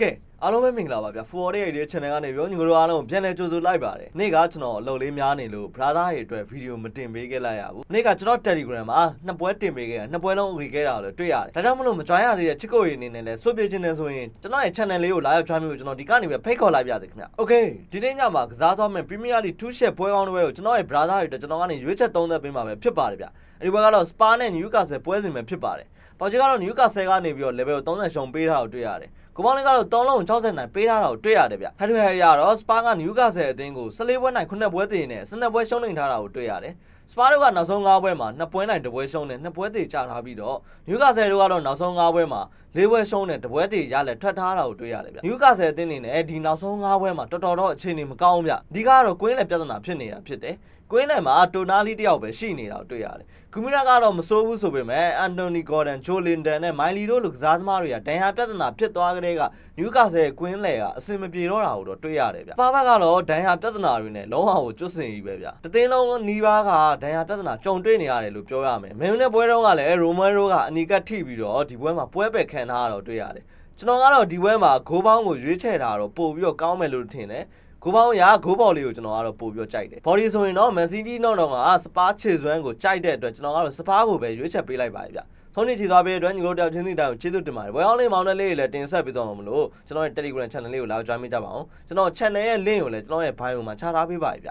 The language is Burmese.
ကဲအားလုံးပဲမင်္ဂလာပါဗျာ For the Idea Channel ကနေပြောညီတို့အားလုံးပြန်လဲကြိုဆိုလိုက်ပါတယ်နေ့ကကျွန်တော်အလုပ်လေးများနေလို့ brother တွေအတွက်ဗီဒီယိုမတင်ပေးခဲ့လိုက်ရဘူးနေ့ကကျွန်တော် Telegram မှာနှစ်ပွဲတင်ပေးခဲ့တာနှစ်ပွဲလုံးဝင်ခဲ့တာလို့တွေ့ရတယ်ဒါကြောင့်မလို့မ join ရသေးတဲ့ချစ်ကိုတွေအနေနဲ့လဲစွတ်ပြခြင်းနေဆိုရင်ကျွန်တော်ရဲ့ channel လေးကိုလာရောက် join မျိုးကျွန်တော်ဒီကနေပဲဖိတ်ခေါ်လိုက်ပါရစေခင်ဗျ Okay ဒီနေ့ညမှာကစားသွားမယ် Premier League 2 share ပွဲကောင်းတစ်ပွဲကိုကျွန်တော်ရဲ့ brother တွေအတွက်ကျွန်တော်ကနေရွေးချက်3သက်ပေးမှာပဲဖြစ်ပါတယ်ဗျအဲဒီပွဲကတော့ Spa နဲ့ Newcastle ပွဲစဉ်ပဲဖြစ်ပါတယ်ပေါ်ချီကတော့ Newcastle ကနေပြီးတော့ level 30ရှုံပေးထားကိုတွေ့ရတယ်ကိုမောင်လေးကတော့3လုံး60နိုင်ပေးထားတာကိုတွေ့ရတယ်ဗျဟဲ့ရတော့ Spa က Newcastle အသင်းကို14ပွဲနိုင်9ပွဲတည်နဲ့12ပွဲရှုံးနေထားတာကိုတွေ့ရတယ်Spa တို့ကနောက်ဆုံး5ပွဲမှာ2ပွဲနိုင်2ပွဲရှုံးနဲ့2ပွဲတည်ကြထားပြီးတော့ Newcastle တို့ကတော့နောက်ဆုံး5ပွဲမှာ4ပွဲရှုံးနဲ့2ပွဲတည်ရလဲထွက်ထားတာကိုတွေ့ရတယ်ဗျ Newcastle အသင်းနေနဲ့ဒီနောက်ဆုံး5ပွဲမှာတော်တော်အခြေအနေမကောင်းဗျဒီကတော့ကွင်းလေပြဿနာဖြစ်နေတာဖြစ်တယ်ကွင်းထဲမှာတိုနာလီတယောက်ပဲရှိနေတာကိုတွေ့ရတယ်။ကူမီရာကတော့မစိုးဘူးဆိုပေမဲ့အန်တိုနီဂေါ်ဒန်ဂျိုလင်ဒန်နဲ့မိုင်လီတို့လူကစားသမားတွေကဒဏ်ရာပြဿနာဖြစ်သွားကြတဲ့ကနယူကာဆယ်ကွင်းလေကအဆင်မပြေတော့တာကိုတော့တွေ့ရတယ်ဗျ။ပါဘက်ကတော့ဒဏ်ရာပြဿနာတွေနဲ့လုံးဝကိုကျွတ်စင်ကြီးပဲဗျ။တသိန်းလုံးနီးပါးကဒဏ်ရာပြဿနာကြုံတွေ့နေရတယ်လို့ပြောရမယ်။မင်းနဲ့ပွဲတော့ကလည်းရိုမန်ရိုကအနီကတ်ထိပြီးတော့ဒီပွဲမှာပွဲပယ်ခံထားတာတော့တွေ့ရတယ်။ကျွန်တော်ကတော့ဒီပွဲမှာဂိုးပေါင်းကိုရွေးချယ်တာတော့ပို့ပြီးတော့ကောင်းမယ်လို့ထင်တယ်။ကိုပေါင်းရဂိုးဘော်လေးကိုကျွန်တော်ကတော့ပို့ပြီးကြိုက်တယ်ဘော်ဒီဆိုရင်တော့မန်စီးတီးတော့ကစပါးခြေစွမ်းကိုကြိုက်တဲ့အတွက်ကျွန်တော်ကတော့စပါးကိုပဲရွေးချက်ပေးလိုက်ပါတယ်ဗျဆုံးနေချီသွားပေးတဲ့အတွက်ညီတို့တယောက်ချင်းစီတိုင်းကိုကျေးဇူးတင်ပါတယ်ဘွယ်အောင်လေးမောင်တဲ့လေးတွေလည်းတင်ဆက်ပေးသွားမှာမလို့ကျွန်တော်ရဲ့ Telegram channel လေးကိုလာ join ပေးကြပါအောင်ကျွန်တော် channel ရဲ့ link ကိုလည်းကျွန်တော်ရဲ့ bio မှာချထားပေးပါဗျ